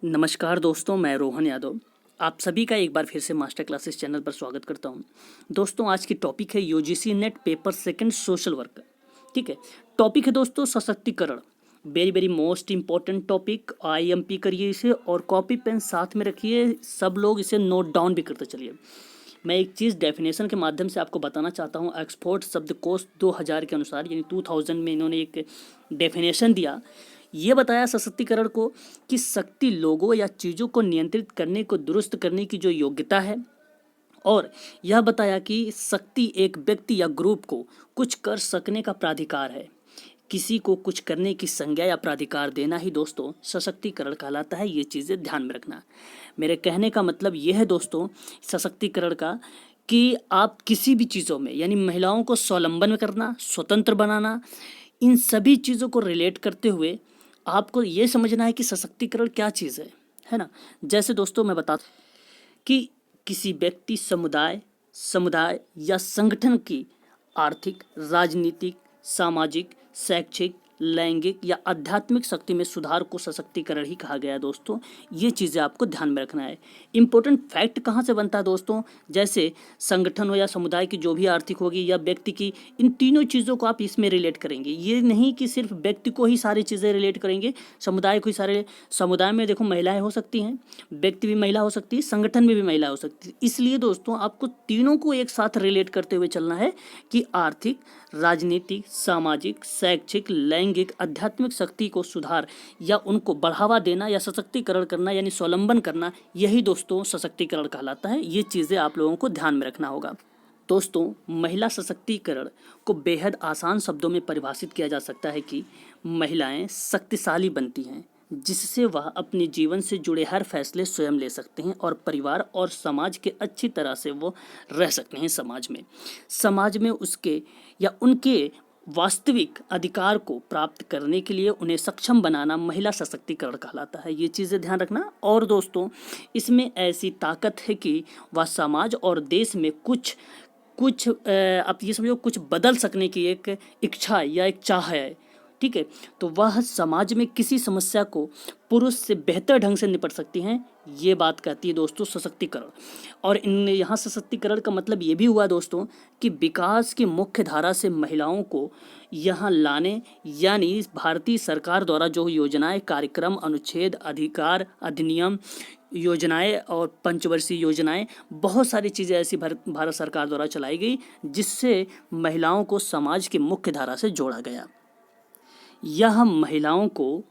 नमस्कार दोस्तों, मैं रोहन यादव आप सभी का एक बार फिर से मास्टर क्लासेस चैनल पर स्वागत करता हूं। दोस्तों, आज की टॉपिक है UGC net paper second social work. ठीक है, टॉपिक है दोस्तों सशक्तिकरण। Very very most important topic. IMP करिए इसे और कॉपी पेन साथ में रखिए, सब लोग इसे नोट डाउन भी करते चलिए। मैं एक चीज़ डेफिनेशन के माध्यम से आपको बताना चाहता हूँ। ऑक्सफोर्ड शब्दकोश 2000 के अनुसार यानी 2000 में इन्होंने एक डेफिनेशन दिया। ये बताया सशक्तिकरण को कि शक्ति लोगों या चीज़ों को नियंत्रित करने को दुरुस्त करने की जो योग्यता है, और यह बताया कि शक्ति एक व्यक्ति या ग्रुप को कुछ कर सकने का प्राधिकार है। किसी को कुछ करने की संज्ञा या प्राधिकार देना ही दोस्तों सशक्तिकरण कहलाता है। ये चीज़ें ध्यान में रखना। मेरे कहने का मतलब ये है दोस्तों सशक्तिकरण का कि आप किसी भी चीज़ों में यानी महिलाओं को स्वावलंबन करना, स्वतंत्र बनाना, इन सभी चीज़ों को रिलेट करते हुए आपको ये समझना है कि सशक्तिकरण क्या चीज़ है ना। जैसे दोस्तों मैं बता कि किसी व्यक्ति, समुदाय या संगठन की आर्थिक, राजनीतिक, सामाजिक, शैक्षिक, लैंगिक या आध्यात्मिक शक्ति में सुधार को सशक्तिकरण ही कहा गया है दोस्तों। ये चीज़ें आपको ध्यान में रखना है। इंपॉर्टेंट फैक्ट कहाँ से बनता है दोस्तों? जैसे संगठन हो या समुदाय की जो भी आर्थिक होगी या व्यक्ति की, इन तीनों चीज़ों को आप इसमें रिलेट करेंगे। ये नहीं कि सिर्फ व्यक्ति को ही सारी चीज़ें रिलेट करेंगे, समुदाय को ही सारे। समुदाय में देखो महिलाएं हो सकती हैं, व्यक्ति भी महिला हो सकती है, संगठन में भी महिला हो सकती है। इसलिए दोस्तों आपको तीनों को एक साथ रिलेट करते हुए चलना है कि आर्थिक, राजनीतिक, सामाजिक, शैक्षिक, लैंगिक, आध्यात्मिक शक्ति को सुधार या उनको बढ़ावा देना या सशक्तिकरण करना यानी स्वावलंबन करना, यही दोस्तों सशक्तिकरण कहलाता है। ये चीज़ें आप लोगों को ध्यान में रखना होगा। दोस्तों, महिला सशक्तिकरण को बेहद आसान शब्दों में परिभाषित किया जा सकता है कि महिलाएं शक्तिशाली बनती हैं जिससे वह अपने जीवन से जुड़े हर फैसले स्वयं ले सकते हैं और परिवार और समाज के अच्छी तरह से वो रह सकते हैं। समाज में उसके या उनके वास्तविक अधिकार को प्राप्त करने के लिए उन्हें सक्षम बनाना महिला सशक्तिकरण कहलाता है। ये चीज़ें ध्यान रखना। और दोस्तों इसमें ऐसी ताकत है कि वह समाज और देश में कुछ आप ये समझो कुछ बदल सकने की एक इच्छा या एक चाह है। ठीक है, तो वह समाज में किसी समस्या को पुरुष से बेहतर ढंग से निपट सकती हैं। ये बात कहती है दोस्तों सशक्तिकरण। और इन यहाँ सशक्तिकरण का मतलब ये भी हुआ दोस्तों कि विकास की मुख्य धारा से महिलाओं को यहाँ लाने, यानी भारतीय सरकार द्वारा जो योजनाएं, कार्यक्रम, अनुच्छेद, अधिकार, अधिनियम, योजनाएं और पंचवर्षीय योजनाएं, बहुत सारी चीज़ें ऐसी भारत सरकार द्वारा चलाई गई जिससे महिलाओं को समाज की मुख्य धारा से जोड़ा गया। यह महिलाओं को,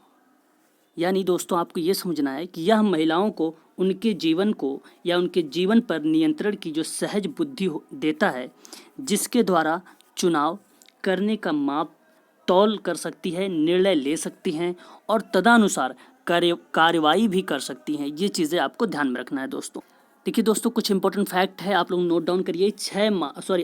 यानी दोस्तों आपको ये समझना है कि यह महिलाओं को उनके जीवन को या उनके जीवन पर नियंत्रण की जो सहज बुद्धि देता है, जिसके द्वारा चुनाव करने का माप तौल कर सकती है, निर्णय ले सकती हैं और तदनुसार कार्रवाई भी कर सकती हैं। ये चीज़ें आपको ध्यान में रखना है दोस्तों। देखिए दोस्तों, कुछ इंपॉर्टेंट फैक्ट है, आप लोग नोट डाउन करिए।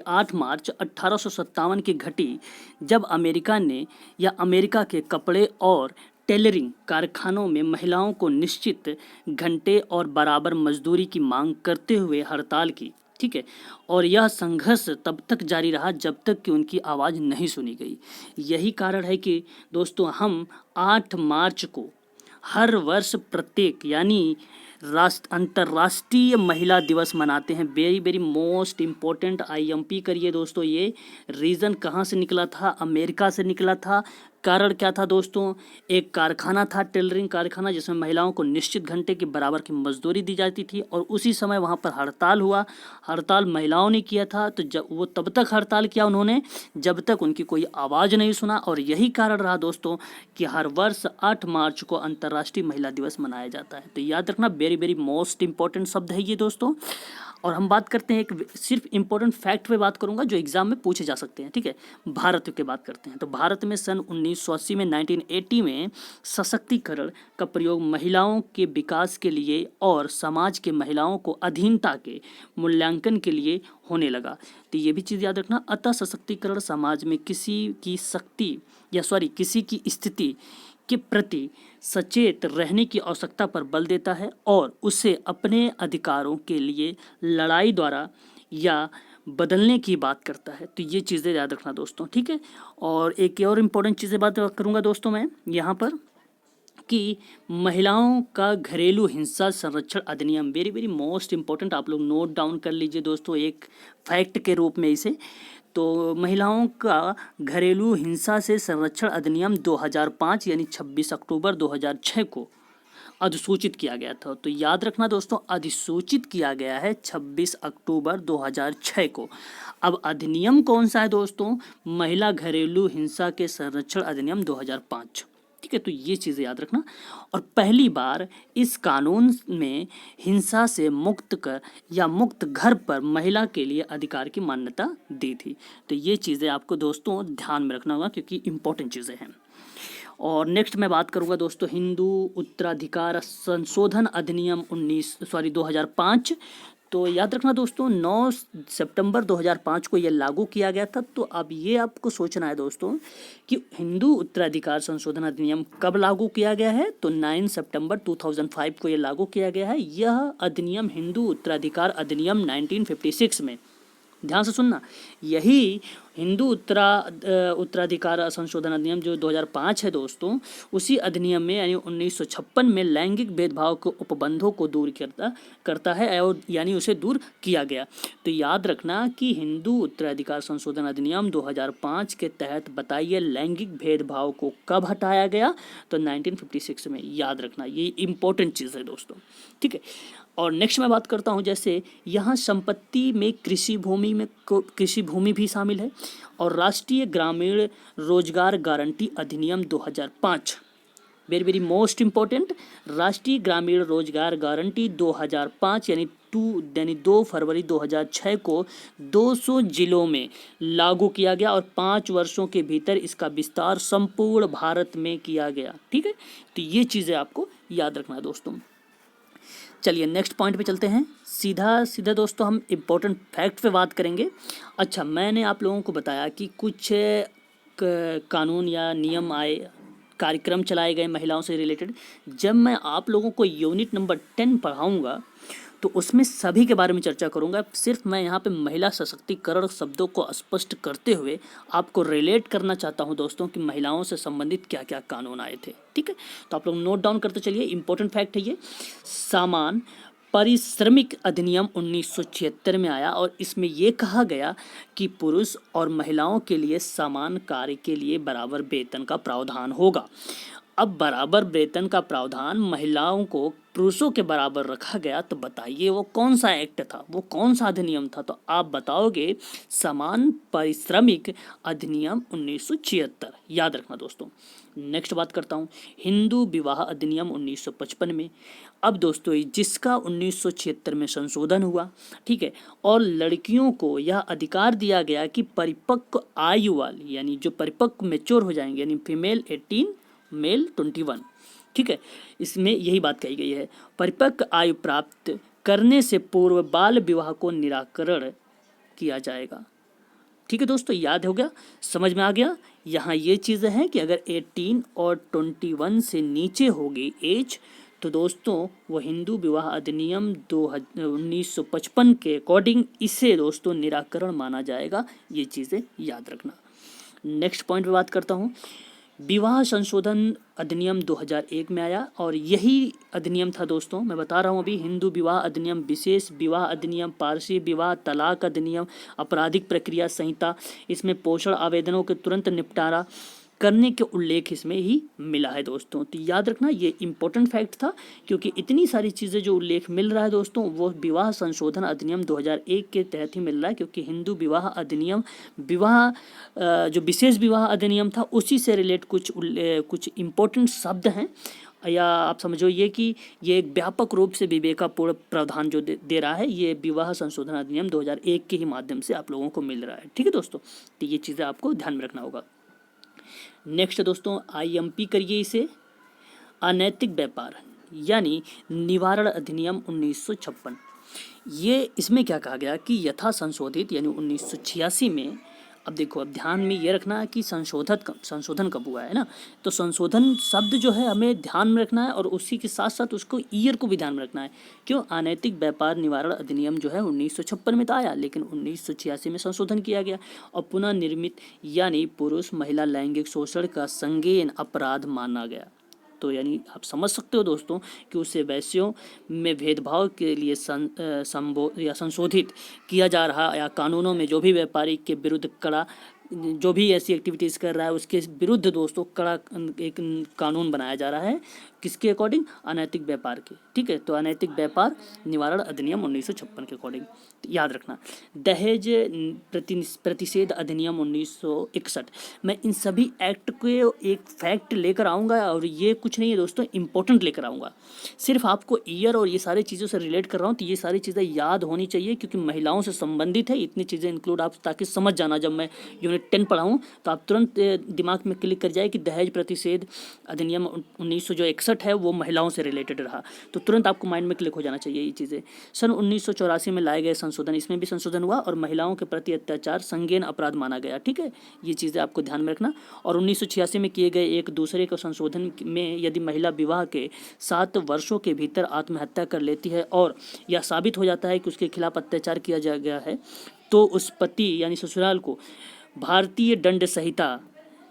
8 मार्च 1857 की घटी जब अमेरिका ने या अमेरिका के कपड़े और टेलरिंग कारखानों में महिलाओं को निश्चित घंटे और बराबर मजदूरी की मांग करते हुए हड़ताल की। ठीक है, और यह संघर्ष तब तक जारी रहा जब तक कि उनकी आवाज़ नहीं सुनी गई। यही कारण है कि दोस्तों हम 8 मार्च को हर वर्ष प्रत्येक यानी अंतर्राष्ट्रीय महिला दिवस मनाते हैं। Very very most important IMP करिए दोस्तों। ये रीज़न कहाँ से निकला था? अमेरिका से निकला था। कारण क्या था दोस्तों? एक कारखाना था, टेलरिंग कारखाना, जिसमें महिलाओं को निश्चित घंटे की बराबर की मजदूरी दी जाती थी और उसी समय वहाँ पर हड़ताल हुआ। हड़ताल महिलाओं ने किया था, तो जब वो तब तक हड़ताल किया उन्होंने जब तक उनकी कोई आवाज़ नहीं सुना। और यही कारण रहा दोस्तों कि हर वर्ष 8 मार्च को अंतर्राष्ट्रीय महिला दिवस मनाया जाता है। तो याद रखना, वेरी वेरी मोस्ट इंपॉर्टेंट शब्द है ये दोस्तों। और हम बात करते हैं, एक सिर्फ इंपॉर्टेंट फैक्ट पे बात करूंगा जो एग्जाम में पूछे जा सकते हैं। ठीक है, भारत की बात करते हैं। तो भारत में सन 1980 में 1980 में सशक्तिकरण का प्रयोग महिलाओं के विकास के लिए और समाज के महिलाओं को अधीनता के मूल्यांकन के लिए होने लगा। तो ये भी चीज़ याद रखना। अतः सशक्तिकरण समाज में किसी की स्थिति के प्रति सचेत रहने की आवश्यकता पर बल देता है और उसे अपने अधिकारों के लिए लड़ाई द्वारा या बदलने की बात करता है। तो ये चीज़ें याद रखना दोस्तों। ठीक है, और एक और इम्पोर्टेंट चीज़ें बात करूँगा दोस्तों मैं यहाँ पर कि महिलाओं का घरेलू हिंसा संरक्षण अधिनियम, वेरी वेरी मोस्ट इम्पोर्टेंट, आप लोग नोट डाउन कर लीजिए दोस्तों एक फैक्ट के रूप में इसे। तो महिलाओं का घरेलू हिंसा से संरक्षण अधिनियम 2005 यानी 26 अक्टूबर 2006 को अधिसूचित किया गया था। तो याद रखना दोस्तों, अधिसूचित किया गया है 26 अक्टूबर 2006 को। अब अधिनियम कौन सा है दोस्तों? महिला घरेलू हिंसा के संरक्षण अधिनियम 2005। ठीक है, तो ये चीज़ें याद रखना। और पहली बार इस कानून में हिंसा से मुक्त कर या मुक्त घर पर महिला के लिए अधिकार की मान्यता दी थी। तो ये चीज़ें आपको दोस्तों ध्यान में रखना होगा क्योंकि इम्पोर्टेंट चीज़ें हैं। और नेक्स्ट मैं बात करूंगा दोस्तों हिंदू उत्तराधिकार संशोधन अधिनियम 2005। तो याद रखना दोस्तों 9 सितंबर 2005 को ये लागू किया गया था। तो अब ये आपको सोचना है दोस्तों कि हिंदू उत्तराधिकार संशोधन अधिनियम कब लागू किया गया है? तो 9 सितंबर 2005 को ये लागू किया गया है। यह अधिनियम हिंदू उत्तराधिकार अधिनियम 1956 में, ध्यान से सुनना, यही हिंदू उत्तराधिकार संशोधन अधिनियम जो 2005 है दोस्तों, उसी अधिनियम में यानी 1956 में लैंगिक भेदभाव के उपबंधों को दूर करता है और यानी उसे दूर किया गया। तो याद रखना कि हिंदू उत्तराधिकार संशोधन अधिनियम 2005 के तहत बताइए लैंगिक भेदभाव को कब हटाया गया? तो 1956 में। याद रखना, ये इम्पोर्टेंट चीज़ है दोस्तों। ठीक है, और नेक्स्ट मैं बात करता हूँ जैसे यहाँ संपत्ति में कृषि भूमि भी शामिल है। और राष्ट्रीय ग्रामीण रोजगार गारंटी अधिनियम 2005, वेरी वेरी मोस्ट इम्पोर्टेंट, राष्ट्रीय ग्रामीण रोजगार गारंटी 2005 यानी 2 फरवरी 2006 को 200 जिलों में लागू किया गया और 5 वर्षों के भीतर इसका विस्तार संपूर्ण भारत में किया गया। ठीक है, तो ये चीज़ें आपको याद रखना है दोस्तों। चलिए नेक्स्ट पॉइंट पे चलते हैं। सीधा दोस्तों हम इम्पोर्टेंट फैक्ट पे बात करेंगे। अच्छा, मैंने आप लोगों को बताया कि कुछ कानून या नियम आए, कार्यक्रम चलाए गए महिलाओं से रिलेटेड। जब मैं आप लोगों को यूनिट नंबर 10 पढ़ाऊँगा तो उसमें सभी के बारे में चर्चा करूंगा। सिर्फ मैं यहाँ पे महिला सशक्तिकरण शब्दों को स्पष्ट करते हुए आपको रिलेट करना चाहता हूँ दोस्तों कि महिलाओं से संबंधित क्या क्या कानून आए थे। ठीक है, तो आप लोग नोट डाउन करते चलिए, इंपॉर्टेंट फैक्ट है ये। सामान पारिश्रमिक अधिनियम 1976 में आया और इसमें यह कहा गया कि पुरुष और महिलाओं के लिए समान कार्य के लिए बराबर वेतन का प्रावधान होगा। अब बराबर वेतन का प्रावधान महिलाओं को पुरुषों के बराबर रखा गया। तो बताइए वो कौन सा एक्ट था, वो कौन सा अधिनियम था? तो आप बताओगे समान पारिश्रमिक अधिनियम 1976। याद रखना दोस्तों। नेक्स्ट बात करता हूँ हिंदू विवाह अधिनियम 1955 में। अब दोस्तों जिसका 1976 में संशोधन हुआ, ठीक है, और लड़कियों को यह अधिकार दिया गया कि परिपक्व आयु वाली यानी जो परिपक्व मैच्योर हो जाएंगे यानी फीमेल 18 मेल 21, ठीक है, इसमें यही बात कही गई है। परिपक्व आयु प्राप्त करने से पूर्व बाल विवाह को निराकरण किया जाएगा। ठीक है दोस्तों, याद हो गया, समझ में आ गया। यहाँ ये चीज़ें हैं कि अगर 18 और 21 से नीचे होगी एज तो दोस्तों वो हिंदू विवाह अधिनियम 1955 के अकॉर्डिंग इसे दोस्तों निराकरण माना जाएगा। ये चीज़ें याद रखना। नेक्स्ट पॉइंट पे बात करता हूँ। विवाह संशोधन अधिनियम 2001 में आया और यही अधिनियम था दोस्तों, मैं बता रहा हूँ अभी, हिंदू विवाह अधिनियम, विशेष विवाह अधिनियम, पारसी विवाह, तलाक अधिनियम, आपराधिक प्रक्रिया संहिता। इसमें पोषण आवेदनों के तुरंत निपटारा करने के उल्लेख इसमें ही मिला है दोस्तों। तो याद रखना ये इम्पोर्टेंट फैक्ट था क्योंकि इतनी सारी चीज़ें जो उल्लेख मिल रहा है दोस्तों वो विवाह संशोधन अधिनियम 2001 के तहत ही मिल रहा है क्योंकि हिंदू विवाह अधिनियम जो विशेष विवाह अधिनियम था उसी से रिलेट कुछ इम्पोर्टेंट शब्द हैं या आप समझो ये कि ये एक व्यापक रूप से विवेकापूर्ण प्रावधान जो दे रहा है ये विवाह संशोधन अधिनियम 2001 के ही माध्यम से आप लोगों को मिल रहा है। ठीक है दोस्तों, तो ये चीज़ें आपको ध्यान में रखना होगा। नेक्स्ट दोस्तों IMP करिए इसे, अनैतिक व्यापार यानी निवारण अधिनियम 1956। ये इसमें क्या कहा गया कि यथा संशोधित यानी 1986 में, अब देखो अब ध्यान में ये रखना है कि संशोधन कब हुआ है ना, तो संशोधन शब्द जो है हमें ध्यान में रखना है और उसी के साथ साथ उसको ईयर को भी ध्यान में रखना है। क्यों? अनैतिक व्यापार निवारण अधिनियम जो है 1956 में तो आया लेकिन 1986 में संशोधन किया गया और पुनः निर्मित यानी पुरुष महिला लैंगिक शोषण का संज्ञेय अपराध माना गया। तो यानी आप समझ सकते हो दोस्तों कि उसे वैश्यों में भेदभाव के लिए संशोधित किया जा रहा या कानूनों में जो भी व्यापारी के विरुद्ध कड़ा जो भी ऐसी एक्टिविटीज़ कर रहा है उसके विरुद्ध दोस्तों कड़ा एक कानून बनाया जा रहा है। किसके अकॉर्डिंग? अनैतिक व्यापार के। ठीक है, तो अनैतिक व्यापार निवारण अधिनियम 1956 के अकॉर्डिंग याद रखना। दहेज प्रतिषेध अधिनियम 1961। मैं इन सभी एक्ट के एक फैक्ट लेकर आऊँगा और ये कुछ नहीं है दोस्तों, इंपॉर्टेंट लेकर आऊँगा। सिर्फ आपको ईयर और ये सारी चीज़ों से रिलेट कर रहा हूँ, तो ये सारी चीज़ें याद होनी चाहिए क्योंकि महिलाओं से संबंधित है। इतनी चीज़ें इंक्लूड आप ताकि समझ जाना, जब मैं यूनिट 10 पढ़ाऊँ तो आप तुरंत दिमाग में क्लिक कर जाए कि दहेज प्रतिषेध अधिनियम 1961 है वो महिलाओं से रिलेटेड रहा, तो तुरंत आपको माइंड में क्लिक हो जाना चाहिए ये चीज़ें। सन 1984 में लाए गए संशोधन, इसमें भी संशोधन हुआ और महिलाओं के प्रति अत्याचार संज्ञेय अपराध माना गया। ठीक है, ये चीज़ें आपको ध्यान में रखना। और 1986 में किए गए एक दूसरे के संशोधन में यदि महिला विवाह के 7 वर्षों के भीतर आत्महत्या कर लेती है और यह साबित हो जाता है कि उसके खिलाफ अत्याचार किया जा गया है, तो उस पति यानी ससुराल को भारतीय दंड संहिता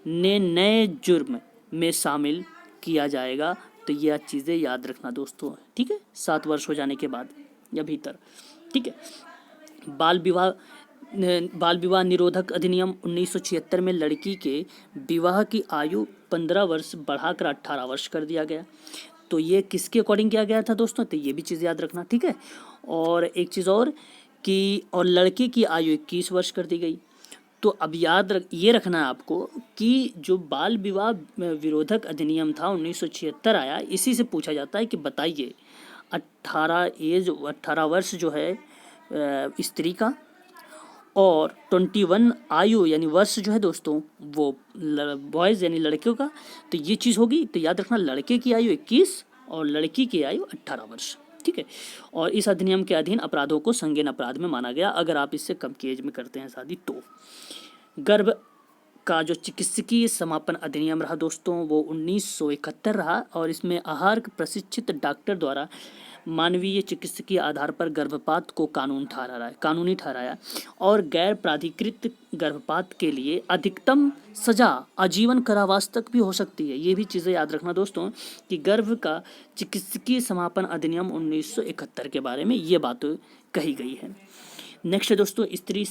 ने नए जुर्म में शामिल किया जाएगा। तो यह चीज़ें याद रखना दोस्तों। ठीक है, 7 वर्ष हो जाने के बाद या भीतर। ठीक है, बाल विवाह निरोधक अधिनियम 1976 में लड़की के विवाह की आयु 15 वर्ष बढ़ाकर 18 वर्ष कर दिया गया। तो ये किसके अकॉर्डिंग किया गया था दोस्तों? तो ये भी चीज़ याद रखना। ठीक है, और एक चीज़ और कि और लड़के की आयु 21 वर्ष कर दी गई। तो अब ये रखना है आपको कि जो बाल विवाह विरोधक अधिनियम था 1976 आया, इसी से पूछा जाता है कि बताइए 18 वर्ष जो है स्त्री का और 21 आयु यानी वर्ष जो है दोस्तों वो बॉयज़ यानी लड़कियों का, तो ये चीज़ होगी। तो याद रखना लड़के की आयु 21 और लड़की की आयु 18 वर्ष। ठीक है, और इस अधिनियम के अधीन अपराधों को संज्ञेय अपराध में माना गया अगर आप इससे कम की एज में करते हैं शादी। तो गर्भ का जो चिकित्सकीय समापन अधिनियम रहा दोस्तों वो 1971 रहा और इसमें आहार प्रशिक्षित डॉक्टर द्वारा मानवीय चिकित्सकीय आधार पर गर्भपात को कानूनी ठहराया और गैर प्राधिकृत गर्भपात के लिए अधिकतम सजा आजीवन कारावास तक भी हो सकती है। ये भी चीज़ें याद रखना दोस्तों कि गर्भ का चिकित्सकीय समापन अधिनियम 1971 के बारे में ये बात कही गई है। नेक्स्ट है दोस्तों स्त्री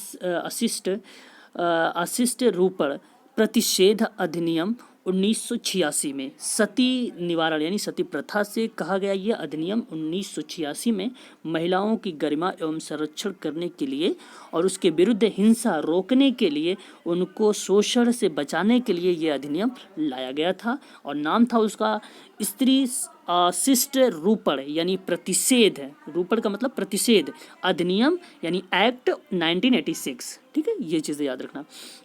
अशिष्ट रूपण प्रतिषेध अधिनियम 1986 में सती निवारण यानी सती प्रथा से कहा गया। यह अधिनियम 1986 में महिलाओं की गरिमा एवं संरक्षण करने के लिए और उसके विरुद्ध हिंसा रोकने के लिए, उनको शोषण से बचाने के लिए यह अधिनियम लाया गया था और नाम था उसका स्त्री अशिष्ट रूपण यानी प्रतिषेध है। रूपण का मतलब प्रतिषेध अधिनियम यानी एक्ट 1986। ठीक है, ये चीज़ें याद रखना।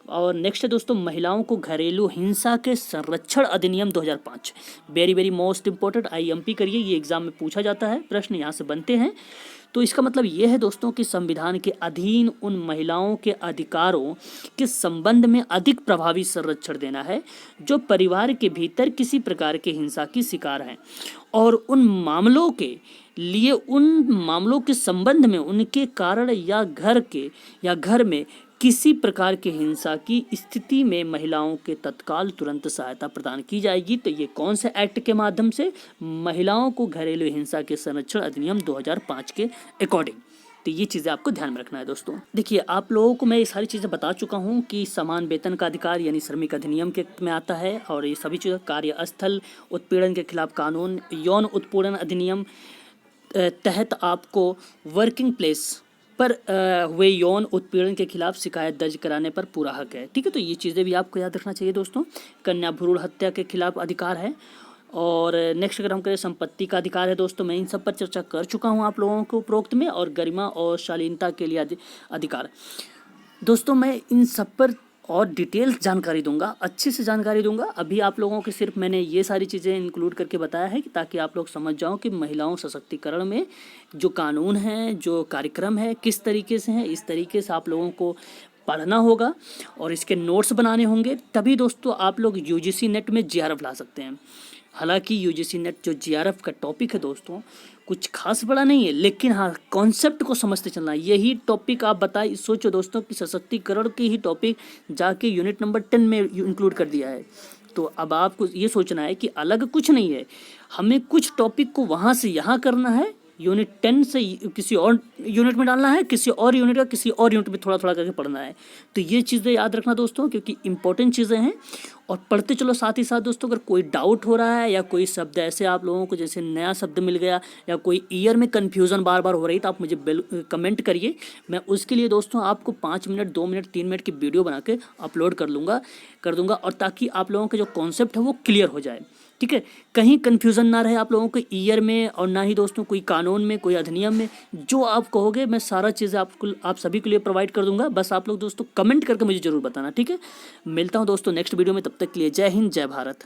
और नेक्स्ट है दोस्तों महिलाओं को घरेलू हिंसा के संरक्षण अधिनियम 2005। Very very most important, IMP करिए, ये एग्जाम में पूछा जाता है, प्रश्न यहाँ से बनते हैं। तो इसका मतलब ये है दोस्तों कि संविधान के अधीन उन महिलाओं के अधिकारों के संबंध में अधिक प्रभावी संरक्षण देना है जो परिवार के भीतर किसी प्रकार की हिंसा की शिकार हैं और उन मामलों के संबंध में उनके कारण या घर में किसी प्रकार की हिंसा की स्थिति में महिलाओं के तत्काल तुरंत सहायता प्रदान की जाएगी। तो ये कौन से एक्ट के माध्यम से? महिलाओं को घरेलू हिंसा के संरक्षण अधिनियम 2005 के अकॉर्डिंग। तो ये चीज़ें आपको ध्यान में रखना है दोस्तों। देखिए आप लोगों को मैं ये सारी चीज़ें बता चुका हूँ कि समान वेतन का अधिकार यानी श्रमिक अधिनियम के में आता है और ये सभी चीज़ें कार्यस्थल उत्पीड़न के खिलाफ कानून, यौन उत्पीड़न अधिनियम तहत आपको वर्किंग प्लेस पर हुए यौन उत्पीड़न के खिलाफ शिकायत दर्ज कराने पर पूरा हक है। ठीक है, तो ये चीज़ें भी आपको याद रखना चाहिए दोस्तों। कन्या भ्रूण हत्या के खिलाफ अधिकार है। और नेक्स्ट अगर हम करें संपत्ति का अधिकार है दोस्तों, मैं इन सब पर चर्चा कर चुका हूँ आप लोगों को उपरोक्त में। और गरिमा और शालीनता के लिए अधिकार दोस्तों, मैं इन सब पर और डिटेल्स जानकारी दूंगा, अच्छे से जानकारी दूंगा। अभी आप लोगों के सिर्फ मैंने ये सारी चीज़ें इंक्लूड करके बताया है कि ताकि आप लोग समझ जाओ कि महिलाओं सशक्तिकरण में जो कानून है, जो कार्यक्रम है, किस तरीके से है। इस तरीके से आप लोगों को पढ़ना होगा और इसके नोट्स बनाने होंगे, तभी दोस्तों आप लोग UGC नेट में GRF ला सकते हैं। हालांकि UGC नेट जो GRF का टॉपिक है दोस्तों कुछ खास बड़ा नहीं है, लेकिन हाँ कॉन्सेप्ट को समझते चलना है। यही टॉपिक आप बताइए, सोचो दोस्तों कि सशक्तिकरण की ही टॉपिक जाके यूनिट नंबर 10 में इंक्लूड कर दिया है। तो अब आपको ये सोचना है कि अलग कुछ नहीं है, हमें कुछ टॉपिक को वहाँ से यहाँ करना है, यूनिट 10 से किसी और यूनिट में डालना है, किसी और यूनिट का किसी और यूनिट में थोड़ा थोड़ा करके पढ़ना है। तो ये चीज़ें याद रखना दोस्तों, क्योंकि इंपॉर्टेंट चीज़ें हैं। और पढ़ते चलो साथ ही साथ दोस्तों। अगर कोई डाउट हो रहा है या कोई शब्द ऐसे आप लोगों को जैसे नया शब्द मिल गया या कोई ईयर में कन्फ्यूज़न बार बार हो रही, तो आप मुझे कमेंट करिए। मैं उसके लिए दोस्तों आपको 5 मिनट 2 मिनट 3 मिनट की वीडियो बना के अपलोड कर दूंगा, और ताकि आप लोगों के जो कॉन्सेप्ट है वो क्लियर हो जाए। ठीक है, कहीं कन्फ्यूज़न ना रहे आप लोगों को ईयर में, और ना ही दोस्तों कोई कानून में, कोई अधिनियम में। जो आप कहोगे मैं सारा चीज़ें आप सभी के लिए प्रोवाइड कर दूंगा। बस आप लोग दोस्तों कमेंट करके मुझे ज़रूर बताना। ठीक है, मिलता हूँ दोस्तों नेक्स्ट वीडियो में। तब तक के लिए जय हिंद, जय भारत।